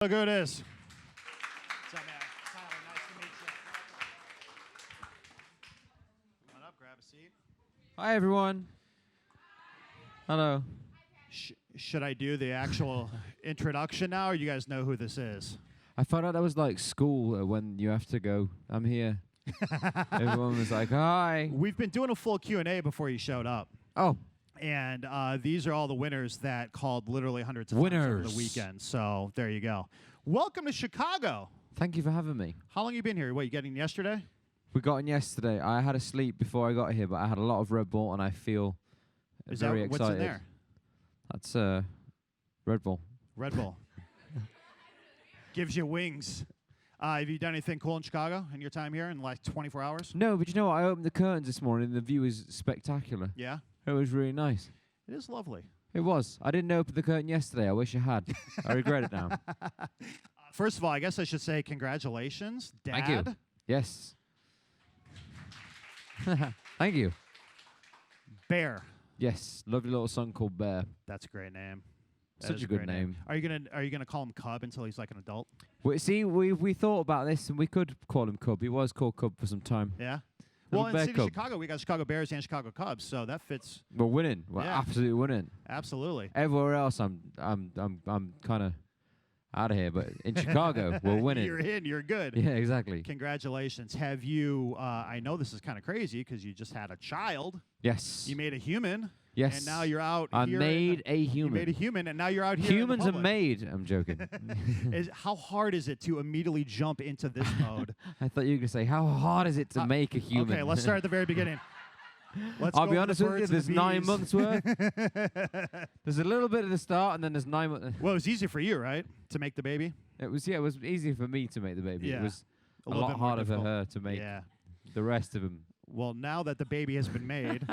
Look who it is. What's up, man? Tyler, nice to meet you. Come on up, grab a seat. Hi, everyone. Hello. Should I do the actual introduction now, or you guys know who this is? I found out that was like school when you have to go. I'm here. Everyone was like, hi. We've been doing a full Q&A before you showed up. Oh, And these are all the winners that called literally hundreds of times over the weekend. So there you go. Welcome to Chicago. thank you for having me. How long you been here? What, you getting yesterday? We got in yesterday. I had a sleep before I got here, but I had a lot of Red Bull, and I feel very excited. What's in there? That's Red Bull. Red Bull. Gives you wings. Have you done anything cool in Chicago in your time here in the last 24 hours? No, but you know what? I opened the curtains this morning, and the view is spectacular. Yeah? It was really nice. It is lovely. It was. I didn't open the curtain yesterday. I wish I had. I regret it now. First of all, I guess I should say congratulations, Dad. Thank you. Yes. Thank you. Bear. Yes, lovely little son called Bear. That's a great name. Such a good name. Are you gonna call him Cub until he's like an adult? See, we thought about this, and we could call him Cub. He was called Cub for some time. Yeah. Little Well, in Bear City Cub. Chicago, we got Chicago Bears and Chicago Cubs, so that fits. We're winning. We're Yeah. absolutely winning. Absolutely. Everywhere else, I'm kind of out of here, but in Chicago, we're winning. You're in. You're good. Yeah, exactly. Congratulations. Have you? I know this is kind of crazy because you just had a child. Yes. You made a human. Yes. And now you're out. I here made a You human. made a human, and now you're out here. Humans in the are public. made. I'm joking. How hard is it to immediately jump into this mode? I thought you were going to say, how hard is it to make a human? Okay, let's start at the very beginning. I'll be go honest with you, birds and there's the 9 bees. months worth. There's a little bit at the start, and then there's 9 months. Well, it was easy for you, right, to make the baby? It was easy for me to make the baby. Yeah. It was a little lot bit more harder for difficult. her to make Yeah. the rest of them. Well, now that the baby has been made,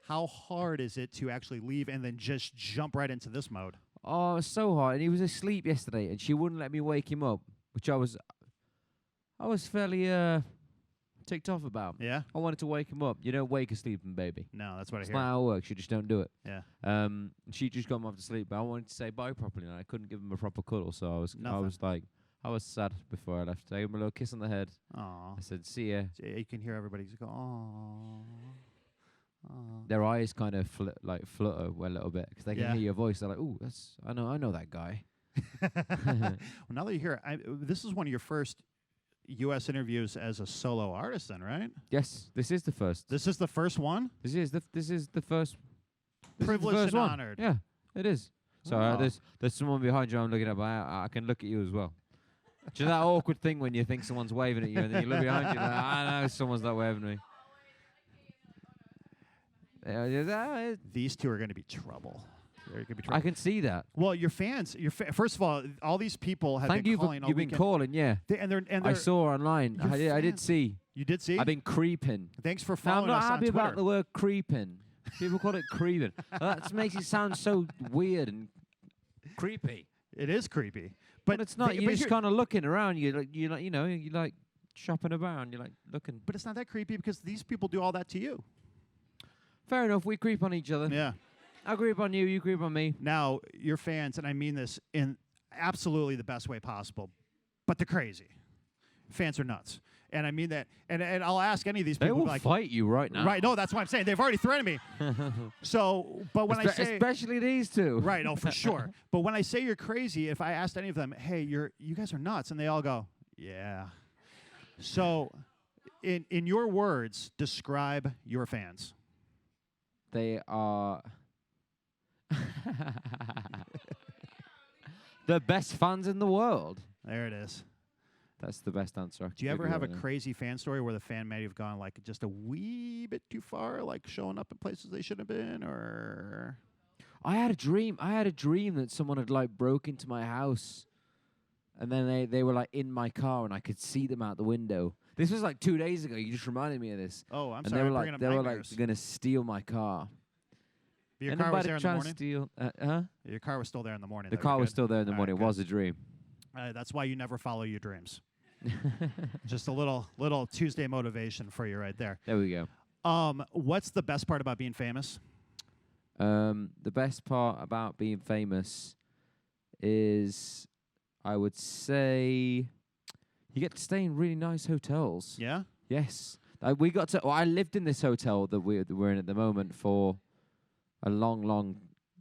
how hard is it to actually leave and then just jump right into this mode? Oh, it's so hard. And he was asleep yesterday, and she wouldn't let me wake him up, which I was fairly ticked off about. Yeah? I wanted to wake him up. You don't wake a sleeping baby. No, that's what I It's hear. not how it works. You just don't do it. Yeah. She just got him off to sleep, but I wanted to say bye properly, and I couldn't give him a proper cuddle, so I was sad before I left. I gave him a little kiss on the head. Aw. I said, see ya. You can hear everybody just go, aw. Their eyes kind of flutter a little bit because they can Yeah. hear your voice. They're like, "Ooh, I know that guy." Well, now that you hear it, this is one of your first U.S. interviews as a solo artist, then, right? Yes, this is the first. This is the first one? This is the first. This is the Privileged first and one. honored. Yeah, it is. So Wow. there's someone behind you. I'm looking at, but I can look at you as well. Do you know that awkward thing when you think someone's waving at you and then you look behind you? Like, I know someone's not waving at me. These two are going to be trouble. They're gonna be I trouble. can see that. Well, your fans, first of all these people have Thank been you for calling all you've been weekend. calling. Yeah, And they're I saw online. your I did fans- see. You did see? I've been creeping. Thanks for Now, I'm following not us on happy Twitter. about the word creeping. People call it creeping. That makes it sound so weird and creepy. It is creepy. But it's not. they- You're but just here- kind of looking around. You like shopping around. You're like looking. But it's not that creepy because these people do all that to you. Fair enough. We creep on each other. Yeah. I creep on you. You creep on me. Now, your fans, and I mean this in absolutely the best way possible, but they're crazy. Fans are nuts. And I mean that. And I'll ask any of these They people. will like, fight you right now. Right. No, that's what I'm saying. They've already threatened me. So, but when I say. especially these two. Right. Oh, for sure. But when I say you're crazy, if I asked any of them, hey, you guys are nuts. And they all go, yeah. So, in your words, describe your fans. They are the best fans in the world. There it is. That's the best answer. I could Do you ever figure have a out now. crazy fan story where the fan may have gone like just a wee bit too far, like showing up in places they shouldn't have been, or? I had a dream. I had a dream that someone had like broke into my house, and then they were like in my car, and I could see them out the window. This was like 2 days ago. You just reminded me of this. Oh, I'm and sorry. they were I'm like bringing up they were like nightmares. gonna steal my car. Your and car was nobody there in the trying to morning. steal. Your car was still there in the morning. The though. car You're was good? still there in the All morning. right, It was a dream. That's why you never follow your dreams. Just a little Tuesday motivation for you right there. There we go. What's the best part about being famous? The best part about being famous is I would say you get to stay in really nice hotels. Yeah. Yes. We got to. Well, I lived in this hotel that we're in at the moment for a long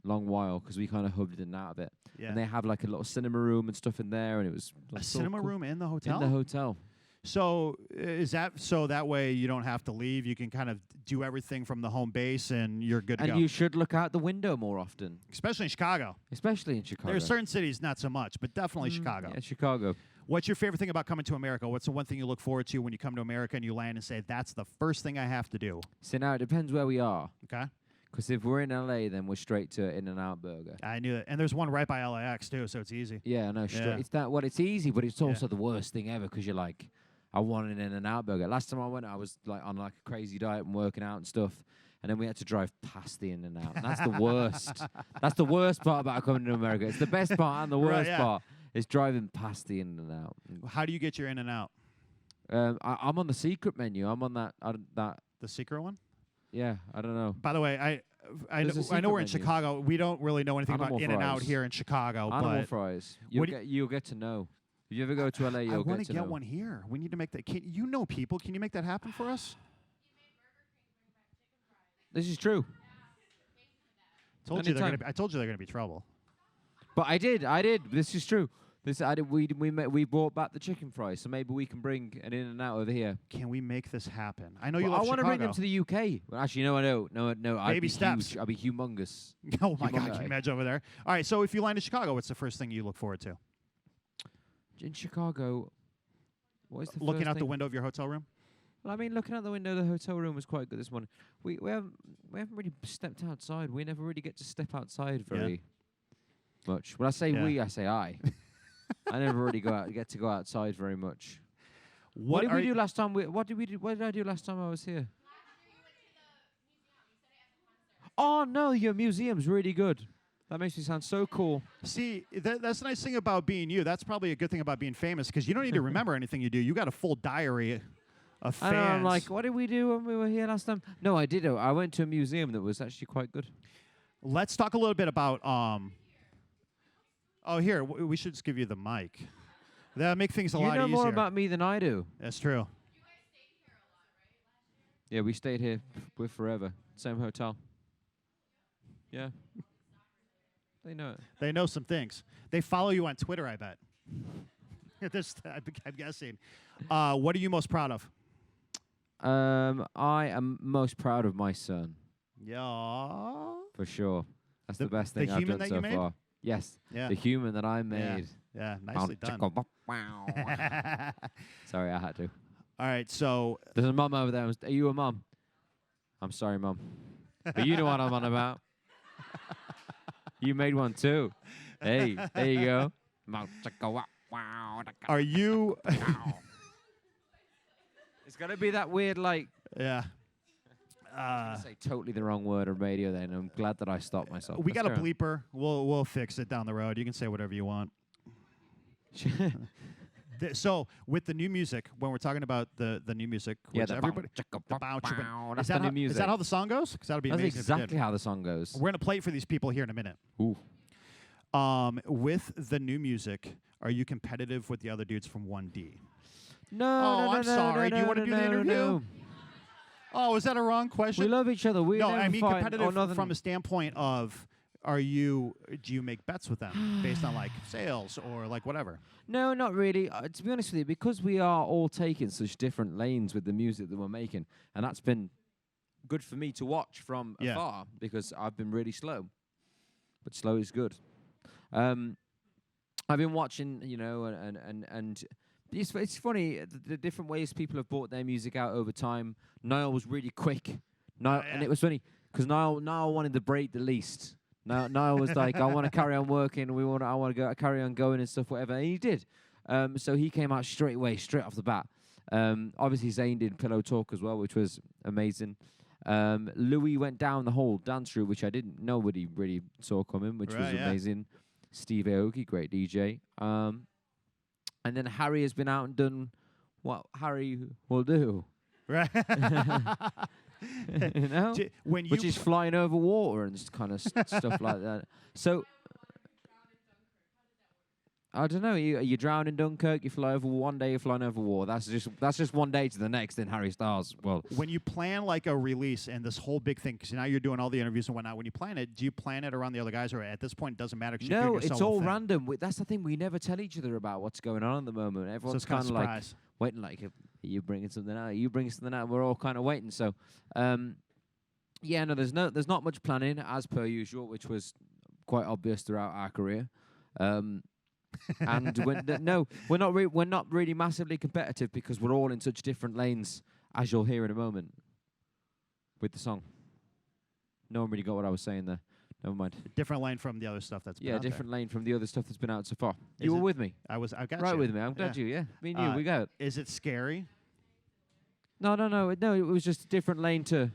while because we kind of hubbed in and out of it. Yeah. And they have like a little cinema room and stuff in there, and it was A so cinema cool. room in the hotel? In the hotel. So is that so that way you don't have to leave? You can kind of do everything from the home base and you're good to And go. you should look out the window more often, Especially in Chicago. especially in Chicago. There are certain cities not so much, but definitely Chicago. Yeah, Chicago. What's your favorite thing about coming to America? What's the one thing you look forward to when you come to America and you land and say, that's the first thing I have to do? So now it depends where we are. Okay. Because if we're in LA, then we're straight to In-N-Out Burger. I knew it. And there's one right by LAX too, so it's easy. Yeah, no, straight. Yeah. It's that. Well, it's easy, but it's also the worst thing ever because you're like, I want an In-N-Out Burger. Last time I went, I was like on like a crazy diet and working out and stuff, and then we had to drive past the In-N-Out. And that's the worst. That's the worst part about coming to America. It's the best part and the worst part is driving past the In-N-Out. How do you get your in and out? I'm on the secret menu. I'm on that. The secret one? Yeah, I don't know. By the way, I There's a know secret we're in menu. Chicago. We don't really know anything Animal about in and out fries. here in Chicago, Animal but fries. what You'll get to know. If you ever go to LA, I you'll want get to to get know. one here. We need to make that. You know people. Can you make that happen for us? This is true. I told you they're gonna be trouble. But I did. This is true. I did. We brought back the chicken fries, so maybe we can bring an in and out over here. Can we make this happen? I know you Well, love I want to bring Chicago. them to the UK. Well, actually, no, I don't. No. I'd Baby be steps. Huge. I'd be humongous. Oh my God! Humongous. Can you imagine over there? All right. So if you land in Chicago, what's the first thing you look forward to? In Chicago, what is the Looking first out the thing? window of your hotel room. Well, I mean, looking out the window of the hotel room was quite good this morning. We haven't really stepped outside. We never really get to step outside very much. When I say we, I say I. I never really get to go outside very much. What did we do last time? What did we do? What did I do last time I was here? Oh no, your museum's really good. That makes me sound so cool. See, that's the nice thing about being you. That's probably a good thing about being famous because you don't need to remember anything you do. You got a full diary of fans. I know, I'm like, what did we do when we were here last time? No, I did. I went to a museum that was actually quite good. Let's talk a little bit about. Oh, here we should just give you the mic. That'll make things a lot easier. You know more about me than I do. That's true. Yeah, we stayed here with forever. Same hotel. Yeah. They know it. They know some things. They follow you on Twitter, I bet. I'm guessing. What are you most proud of? I am most proud of my son, Yeah. for sure. That's the best the thing I've human done that you so made? far. Yes, Yeah. the human that I made. Yeah. Nicely done. Sorry, I had to. All right. So There's a mum over there. Are you a mum? I'm sorry, mum. But you know what I'm on about. You made one too. Hey, there you go. are you? It's gonna be that weird, like. Yeah. I say totally the wrong word on radio. Then I'm glad that I stopped myself. We got a Let's go. bleeper. We'll fix it down the road. You can say whatever you want. So with the new music, when we're talking about the new music, Yeah, which the everybody, That's the new music. Is that how the song goes? Because that'll be That's amazing. if it did. exactly how the song goes. We're gonna play it for these people here in a minute. Ooh. With the new music, are you competitive with the other dudes from 1D? No, Oh, no, I'm no, sorry. No, Do you wanna no, do the no, interview? No. Oh, is that a wrong question? We love each other. We no, never I mean fight. competitive from a standpoint of, do you make bets with them based on like sales or like whatever? No, not really. To be honest with you, because we are all taking such different lanes with the music that we're making, and that's been good for me to watch from afar because I've been really slow. But slow is good. I've been watching, and it's funny the different ways people have brought their music out over time. Niall was really quick. And it was funny because Niall wanted the break the least. Niall was like, I want to carry on working. I want to carry on going and stuff, whatever. And he did. So he came out straight off the bat. Obviously, Zayn did Pillow Talk as well, which was amazing. Louis went down the whole dance route, which nobody really saw coming, which was amazing. Steve Aoki, great DJ. And then Harry has been out and done what Harry will do. Right. You know? Which is flying over water and kind of stuff like that. So I don't know. You drown in Dunkirk. You fly over one day. You're flying over war. That's just one day to the next in Harry Styles' world. When you plan like a release and this whole big thing, because now you're doing all the interviews and whatnot. When you plan it, do you plan it around the other guys, or at this point it doesn't matter? No, it's all random. That's the thing. We never tell each other about what's going on at the moment. Everyone's so it's kind of like waiting. Like, are you bringing something out? Are you bringing something out? We're all kind of waiting. So, yeah, no, there's not much planning as per usual, which was quite obvious throughout our career. And we're not really massively competitive because we're all in such different lanes, as you'll hear in a moment with the song. No one really got what I was saying there. Never mind. Different lane from the other stuff that's been out different there. lane from the other stuff that's been out so far. Is You were it- with me. I got Right you. with me. I'm glad you. Yeah, me and you. We got it. Is it scary? No. It was just a different lane to.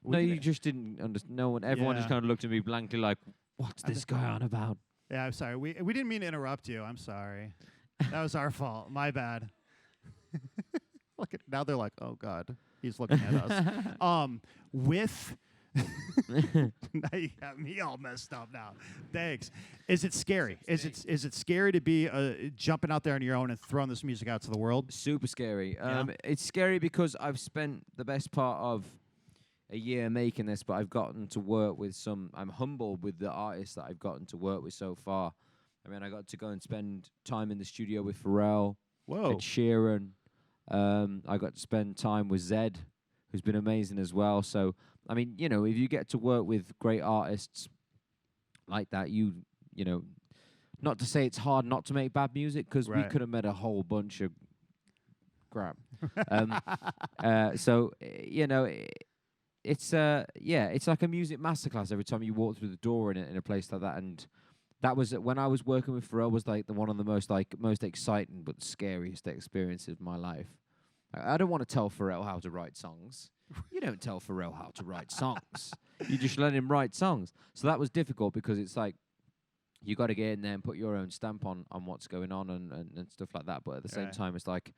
No, you just didn't understand. No one. Everyone just Yeah. kind of looked at me blankly, like, "What's this guy on about?" Yeah, I'm sorry. We didn't mean to interrupt you. I'm sorry. That was our fault. My bad. Look at now they're like, oh God, he's looking at us. With now you got me all messed up now. Thanks. Is it scary? Is it scary to be jumping out there on your own and throwing this music out to the world? Super scary. Yeah. It's scary because I've spent the best part of a year making this, but I've gotten to work with some. I'm humbled with the artists that I've gotten to work with so far. I mean, I got to go and spend time in the studio with Pharrell, Whoa. Ed Sheeran. I got to spend time with Zed, who's been amazing as well. So, I mean, you know, if you get to work with great artists like that, you know, not to say it's hard not to make bad music, because we could have made a whole bunch of crap. So, you know, it's like a music masterclass every time you walk through the door in a place like that. And that was when I was working with Pharrell, was like one of the most exciting but scariest experiences of my life. I don't want to tell Pharrell how to write songs. You don't tell Pharrell how to write songs. You just let him write songs. So that was difficult because it's like you got to get in there and put your own stamp on what's going on and stuff like that. But at the same time, it's like,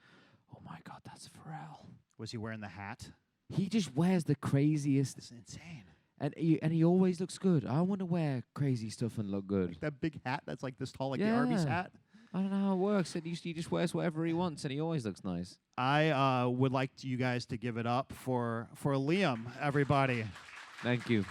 oh my God, that's Pharrell. Was he wearing the hat? He just wears the craziest. It's insane. And he always looks good. I want to wear crazy stuff and look good. Like that big hat that's like this tall, like the Arby's hat. I don't know how it works. He just wears whatever he wants, and he always looks nice. I would like you guys to give it up for Liam, everybody. Thank you.